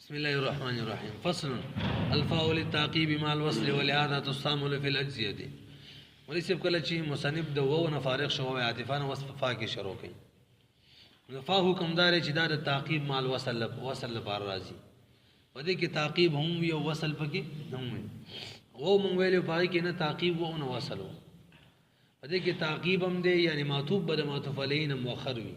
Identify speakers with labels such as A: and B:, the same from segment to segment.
A: بسم الله الرحمن الرحيم. فصل الفاء للتعقيب مع الوصل ولهذا تستعمل في الأجزية. وليس کله چې مصنف د وو نه فارغ شو عاطفان وصف فا کې شروع کړي. فا حکم دار چې دا د تعقیب مع الوصل لپاره راځي. په دې کې تعقیب هم یو وصل پکې هم وي. وو مونږ ویلو پای کې نه تعقیب وو نه وصل وو. په دې کې تعقیب هم دی یعنی معطوف بر معطوف علیه نه مؤخر وي.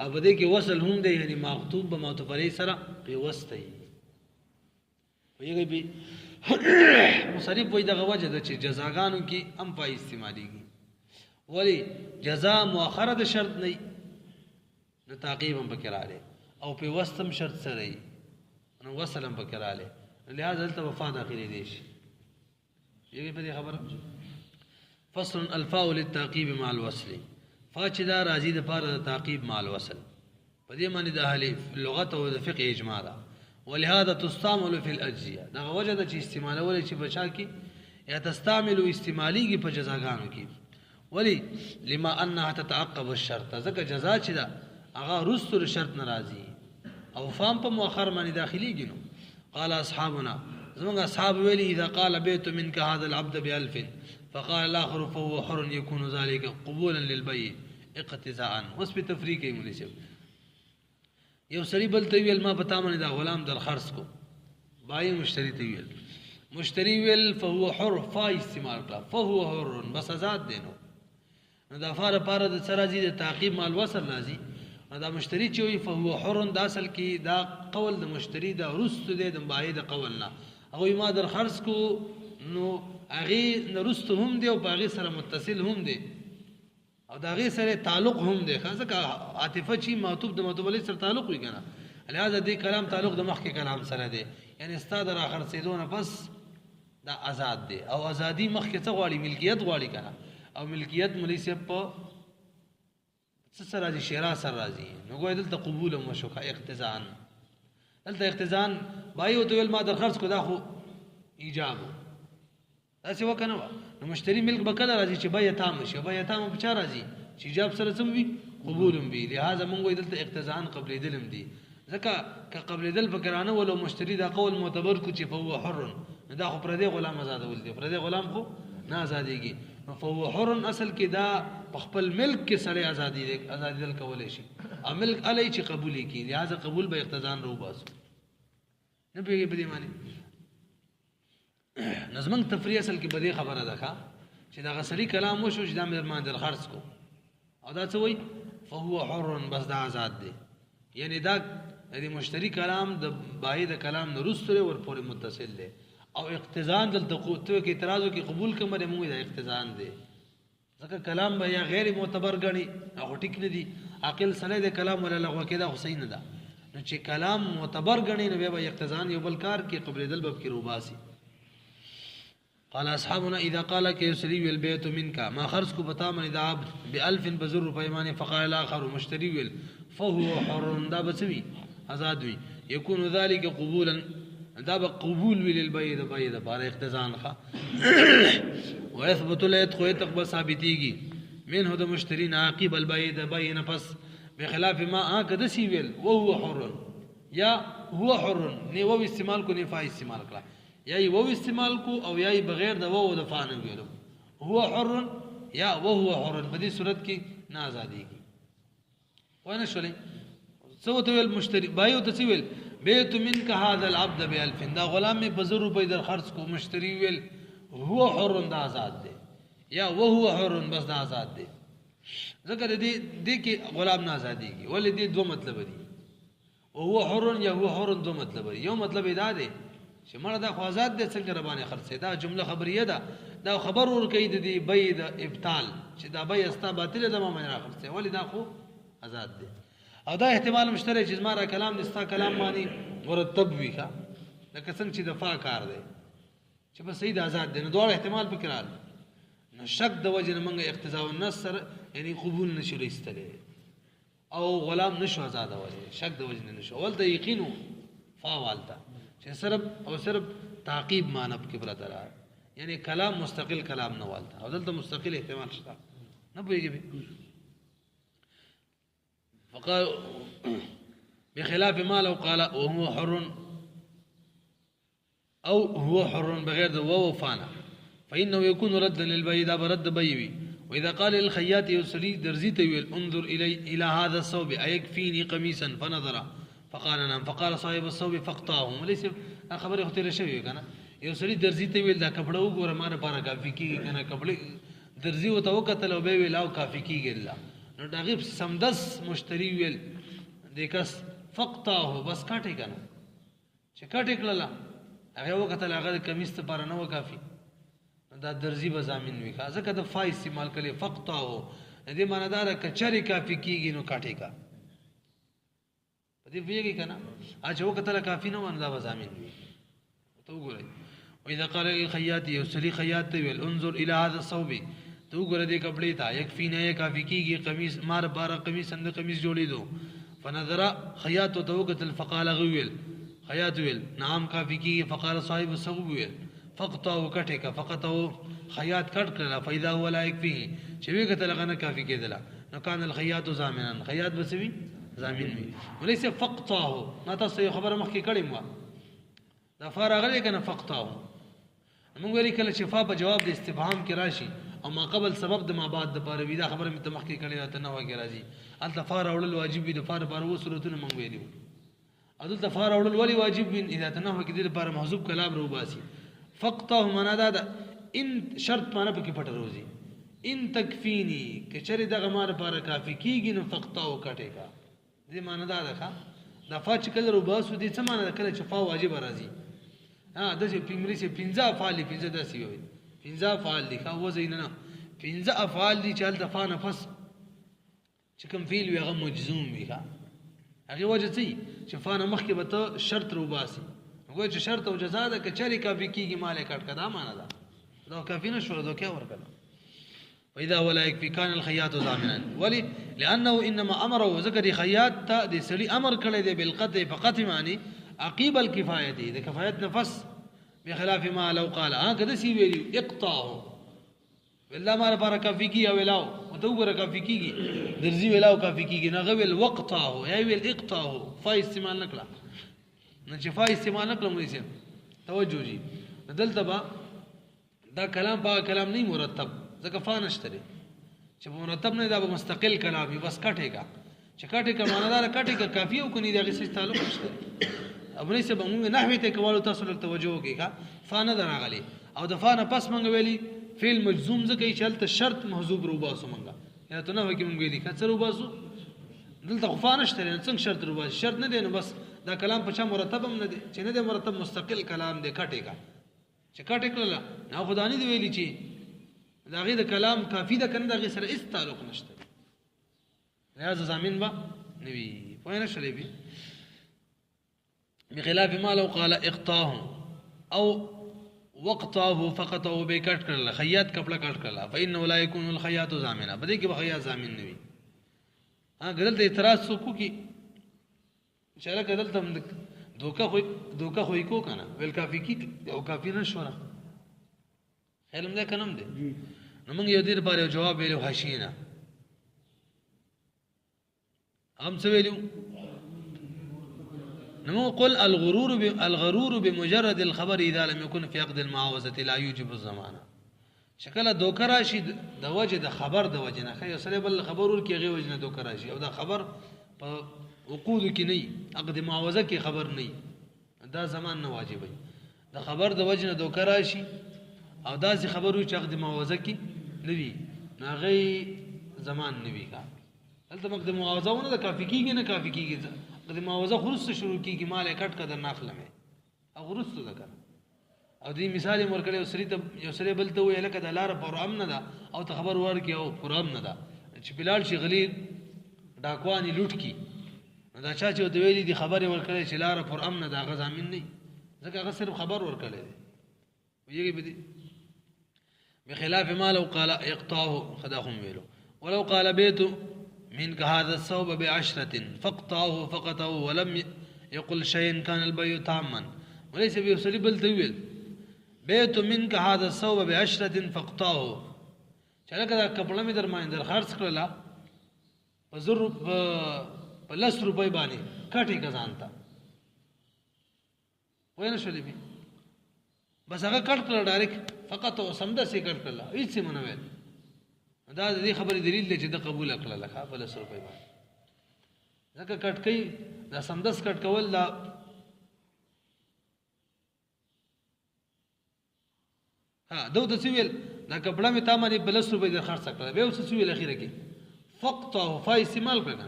A: او په دې کې وصل هم دی یعنی معطوف به معطوف علیه سره په وسط وي. ویږي به مصرف وای دغه وجه ده چې جزاګانو کې هم پای استعماليږي. ولی جزاء مؤخره د شرط نه نو تعقیب هم پکې راځي او په وسط هم شرط سره وي نو وصل هم پکې راځي. لہذا دلته وفا داخلي دي شي. یوه په دې خبره فصل الفاء للتعقيب مع الوصل. فا چې دا راځي د پاره د تعقیب مع الوصل په دې معنی د اهل لغت او د فقه اجماع ده. ولهذا تستعمل في الأجزية. دا وجه ده چې استعمالول چې بچا کې یا تستعمل استعمالي کې په جزاګانو کې. ولی لما انها تتعقب الشرط. ځکه جزا چې دا هغه رستو شرط ناراضي او فهم په مؤخر باندې داخلي ګنو. قال اصحابنا زموږ اصحاب ویلي اذا قال بيت منك هذا العبد ب1000 فقال الاخر فهو حر يكون ذلك قبولا للبيع اقتزاء. اوس په تفریق کې مولوی صاحب یو سړي بل ته ویل ما پتا باندې دا غلام در خرڅ کو بای مشتری ته ویل مشتری ویل فهو حر فا استعمال کړه فهو حر بس آزاد دینو نو دا فار پاره د سرازي د تعقیب مال وصل راځي. دا مشتری چې وي فهو حر د اصل کې دا قول د مشتری دا رست دی د بای د قول نه او ما در خرڅ کو نو هغه نرست هم دی او باغی سره متصل هم دی او دا غي سره تعلق هم دی. ځکه عاطفه چې معطوف د معطوف علیه سره تعلق وي کنه. لہذا دې کلام تعلق د مخکې کلام سره دی یعنی استاد را خرڅیدونه بس دا آزاد دی او ازادي مخکې څه غواړي ملکیت غواړي کنه او ملکیت مولوی صاحب په څه سره راځي شرع سره راځي. نو ګوي دلته قبول او مشوقه اقتزان دلته اقتزان بایو ته ول ما در خرڅ کو دا خو ایجاب اسی وکنه نو مشتری ملک بکله راځي چې بای تام شي بای تام په چا راځي چې ایجاب سره سم وي قبولم وي. لہذا مونږ دلته اقتزان قبل دلم دي ځکه ک قبل دل فکرانه ولو مشتری دا قول معتبر کو چې فهو حر دا خو پر دې غلام آزاد ول دي پر دې غلام خو نه آزاديږي. فهو حر اصل کې دا خپل ملک کې سره آزادي دي آزادي دل کولای شي او ملک علی چې قبول کی. لہذا قبول به اقتزان رو باسو نه پیږي په دې معنی نظم تفریح اصل کې بده خبره ده چې دا غسری کلام وشو چې دا مېرمان در خرڅ کو او دا څه وای فهو حر بس دا آزاد دی یعنی دا د مشتری کلام د بای د کلام نرستره ور پورې متصل دی او اقتزان دلته قوتو کې اعتراضو کې قبول کومه موږ دا اقتزان دی ځکه کلام به یا غیر معتبر غني او ټیک نه دی عقل سره د کلام ولا لغوه کې دا حسین ده نو چې کلام معتبر غني نو به اقتزان یو بل کار کې قبل دل باب کې روباسي. قال اصحابنا اذا قال كيسري البيت منك ما خرجك بتا من اذا ب1000 بزر پیمانه فقال الاخر مشتري ويل فهو حر دا بسوي آزاد وي يكون ذلك قبولا دا بقبول للبيع د بيع د بار اقتزان خ ويثبت لا يدخل تقبل ثابتيږي منه د مشتري عاقب البيع د بيع نفس بخلاف ما قد سيويل وهو حر يا هو حر ني و استعمال کو نفاع استعمال کړه یا وو استعمال کو او یا بغیر د وو د فان ویلو هو حر یا وهو حر په دې صورت کې نه آزادي کی ونه شولې سو ته ویل مشتری بایو ته ویل بیت منک هذا العبد ب1000 دا غلام می بزر روپے در خرڅ کو مشتری ویل هو حر دا آزاد دی یا وهو حر بس دا آزاد دی. ذکر دې کې غلام نه آزادي کی ولې دې دوه مطلب دي وهو حر یا هو حر دوه مطلب دي. یو مطلب دا دی چې مړه دا خو آزاد دي څنګه ربانه خرڅه دا جمله خبریه ده دا خبر ور کوي د دې بيع د ابطال چې دا بيع استا باطل ده ما نه خرڅه ولې دا خو آزاد دي او دا احتمال مشترک چې زما را کلام دستا کلام مانی مرتب وی ښا لکه څنګه چې دفاع کار دی چې بس صحیح آزاد دي نو دوه احتمال پکړال نو شک د وجه منګه اقتضاء النص یعنی قبول نشو رسته او غلام نشو آزاد ولی شک د وجه نشو ول د یقینو فاوالتا چې صرف تعقیب معنی په برا درا یعنی کلام مستقل کلام نه والتا او دلته مستقل احتمال شته نه پوهیږي. فقال بخلاف ما لو قال وهو حر او هو حر بغير ذو وفانا فانه يكون ردا للبيع، اذا برد بيوي. واذا قال للخياط يسري درزيت انظر الى هذا الثوب ايكفيني قميصا فنظر فقال نعم فقال صاحب الثوب فاقطعه. وليس خبر اختیار شوی کنه یسري درزیت ویل دا کپڑا وګوره ما لپاره کافي کیږي کنه کپڑے درزي وته وکتل او به ویل او کافي کیږي الله نو دا غیب سمدس مشتری ویل دیکس فقطعه بس کاټه کنه چې کاټه کړه هغه وکتل هغه کمیس ته پر نه و کافي دا درزي به ضامن وي ځکه د فای استعمال کړي فقطعه دې معنی دا کچري کافي کیږي نو کاټه کا دې ویږي کنه اځ وکتل کافي نه ونه دا به ضامن وي تو وګورئ. واذا قال الخياط يسري خياط ويل انظر الى هذا الثوب تو وګوره دې کپڑے ته يكفينا کافي کیږي قمیص مار بار قمیص اند قمیص جوړې دو فنظر خياط توقتل فقال غويل خياط ويل نعم کافي کیږي فقال صاحب الثوب ويل فقطه کټه فقطه خياط کټ کړه فاذا هو لا يكفيه چې وی کتل غنه کافي کېدله نو كان الخياط ضامنا خياط بسوي ضامن وي وليس فقطه ما تاسو خبره مخکې کړې مو دا فارغه کنه فقطه موږ ویل کله چې فا په جواب د استفهام کې راشي او ما قبل سبب د ما بعد د پاره وی دا خبره مې تمخ کې کړي ته نه وګی راځي ال تفار اول واجب وي د فار بار و صورتونه موږ ویلو ادل تفار اول ولی واجب وي اذا تنه کې د لپاره محذوب کلام رو باسي فقطه معنا دا ان شرط معنا په کې پټ روزي ان تکفینی کچری دغه مار لپاره کافی کیږي نو فقطه کټه کا دې معنا دا ده دا فا چې کله رو باسو دې څه معنا کله چې فا واجب راځي د چې پیمري چې 15 افعال 15 داسې وي 15 افعال دي خو وزین نه 15 افعال دي چې ال دفع نفس چې کوم فعل وي هغه مجزوم وي هغه وجه چې فانه مخکې به ته شرط رو باسي وګورئ چې شرط او جزاء ده کچري کافي کیږي مال کټ کدا معنا ده دا کافي نشو دا کیا ورکړه واذا هو لا يكفي كان الخياط ضامنا ولي لانه انما امره ذكر خياط ته دې سړي امر کړی دی بالقطع فقط معنی عقيب الكفايه دي ده كفايه نفس بخلاف ما لو قال كذا سي ویلی اقطعه بالله ما لپاره کافي او ویلاو وتوګره کافي کیږي درزي ویلاو کافي کیږي نه غویل وقطعه یا ویل اقطعه فای استعمال نکړه نه چې فای استعمال نکړه مې سي توجه جی دلته با دا کلام په کلام نه مرتب ځکه فا نشته چې مرتب نه دا مستقل کلام بس کټه کا چې کټه کا معنا دا کټه کا کافي او کني دغه څه تعلق نشته ابني سبا موږ نحوی ته کوالو تاسو له توجه وکړه فانه دراغلی او د فانه پس موږ ویلي فعل مجزوم ځکه چې چلته شرط محذوب رو باسو موږ یا ته نه وکي موږ ویلي کڅ رو باسو دلته خفانه شته څنګه شرط رو باسو شرط نه دی نو بس دا کلام په چا مرتب هم نه دی چې نه دی مرتب مستقل کلام دی کټه کا چې کټه کړه نه خدای نه دی ویلي چې دا غي د کلام کافی ده کنه دا غي سره هیڅ تعلق نشته لہذا زمين با نبي وين شريبي بخلاف ما لو قال اقطاه او وقطه فقطه بكټ کړل خياط کپڑا کټ کړل فانه لا يكون الخياط ضامنا بده کې خياط ضامن نوي غلط اعتراض سکو کی چاله غلط هم دوکا خو کو کنه ول کافی کی او کافی نه شو علم ده کنم ده نو موږ یو دیر پاره جواب ویلو حشینا هم څه ویلو نمو قل الغرور بمجرد الخبر اذا لم يكن في عقد المعاوضه لا يوجب الضمان شکل دوکه راشي د وجه د خبر د وجه نه خیر سره بل خبر ور کیږي وجه نه دوکه راشي او دا خبر په عقود کې نه عقد معاوضه کې خبر نه دا زمان نه واجب وي د خبر د وجه نه دوکه راشي او دا چې خبرو چې عقد معاوضه کې نه وي نه غي زمان نه وي کا دلته عقد معاوضه ونه د کافي کېږي نه کافي کېږي عقد معاوضه خرص شروع کېږي مال کټ کده ناخله مې او خرص ده کنه او دې مثال مرکړې وسري ته یو سره بلته ویل کده لار پر امن ده او ته خبر ورکې او پر امن ده چې بلال شي غلی ډاکوانی لوټ کی دا چا چې د ویلي دي خبر ورکړې چې لار پر امن ده غزامین نه ځکه هغه صرف خبر ورکړې ویږي به دي بخلاف ما لو قال يقطعه خداهم ویلو ولو قال بيت منك هذا الثوب ب10 فقطعه فقطه ولم يقل شيء كان البيع تاما وليس بيوصل بالتويل بيت منك هذا الثوب ب10 فقطعه چلکه دا کپڑا می در ما اندر خرڅ کړلا په 10 روپۍ باندې کټې کزانتا وای نه شولې بس هغه کټ کړل ډایرکټ فقط او سمدا سي کټ کړل هیڅ څه منو دا دې خبرې دلیل دی چې د قبول کړل لکه بل سر په باندې ځکه کټ کوي دا سمدس کټ کول دا دو د سویل دا کپڑا می تامانی بل سر په خرڅ کړل به اوس سویل اخیره کې فقط او فای استعمال کړل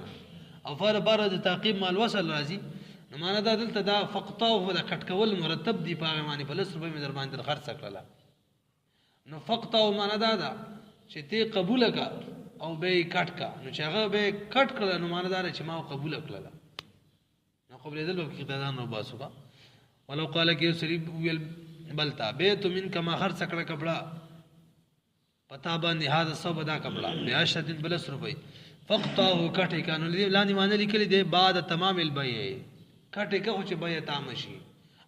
A: او فار بار د تعقیب مال وصل راځي نو معنا دا دلته دا فقط او د کټ کول مرتب دی په معنی بل سر په در باندې خرڅ کړل نو فقط او معنا دا چې ته قبول کا او به کټ کا نو چې هغه به کټ کړل نو معنا دا چې ما قبول کړل نو قبول دل په دا نو باسو کا ولو قال کې سری ویل بلتا بیت من کما خرڅ کړه کپڑا پتا باندې هاذا صبدا کپڑا بیاشت بلس روپے فقطه کټه کانو لاندې معنی لیکل دی بعد تمام البيع کټه که چې بيع تام شي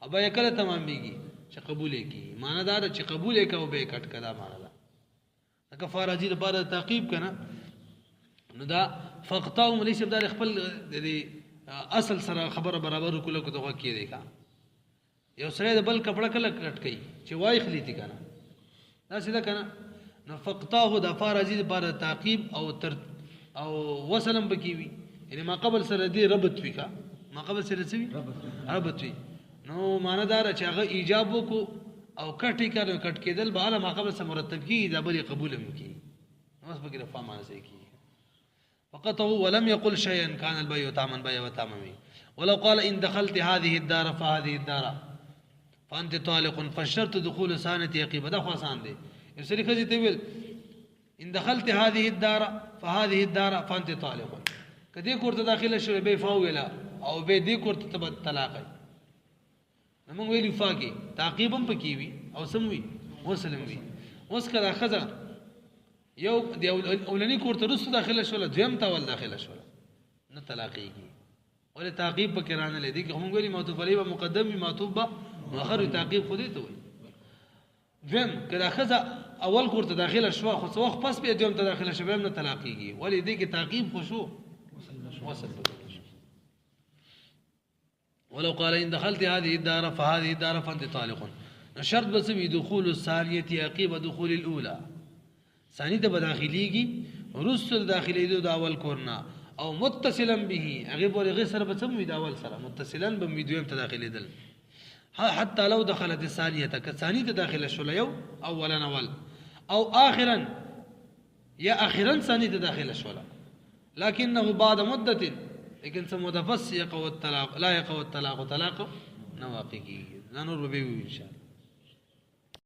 A: او بيع کله تمام بیږي چې قبول کی معنی دا چې قبول کو به کټ کدا معنی دا کفاره دي لپاره تعقیب کنه نو دا فقطه ملي شپ دار خپل د اصل سره خبره برابر کول کو دغه کې دی کا یو سره د بل کپڑا کله کټ کوي چې وای خلیتی کنه دا سیده کنه نو فقطه د فارزی لپاره تعقیب او تر او وسلم بکیوي یعنی ما قبل سره دی ربط وی کا ما قبل سره سوي ربط وی نو ماندار چې هغه ایجاب کو او کټی کړه کټ کېدل به اعلی ما قبل سره مرتب کی دا بل قبول مکی اوس به کې فهم معنی کی فقط هو ولم يقل شيئا كان البيع تاما بيع وتاممي ولو قال ان دخلت هذه الدار فهذه الدار فانت طالق فشرط دخول ثانيه يقيب ده خاصان دي يسري خزي تقول ان دخلت هذه الدار فهذه الدار فانت طالق کدی کوړه داخله شوه به فاولا او به دی کوړه تب طلاق موږ ویلو فاکی تعقیبا پکې وي او سموي وسلم وي اوس کړه خزه یو دی اولنی کوړه رسو داخله شوه دویم تاول داخله شوه نه طلاقيږي ولې تعقیب پکې رانه لدی کوم ویلي معطوف علی و مقدم معطوف مؤخر تعقیب خو دې ته وي دویم کله خزه اول کوړه داخله شوه خو څو پس به دویم ته داخله شوه نه طلاقيږي ولې دې کې تعقیب خو شو وصل ولو قال ان دخلت هذه الدار فهذه الدار فانت طالق شرط بس دخول الثانيه عقب دخول الاولى ثاني ته بداخليږي رسل داخلي دو اول کورنا او متصلا به غيب ورغه سره بسم وي اول سره متصلا بم دویم ته داخلي دل حتى لو دخلت الثانيه كثاني ته داخله شول یو اولا اول او اخرا يا اخرا ثاني ته داخله شول لكنه بعد مدة لكن سمو دفس يقوى الطلاق لا يقوى الطلاق طلاق نواقي لا نور به ان شاء الله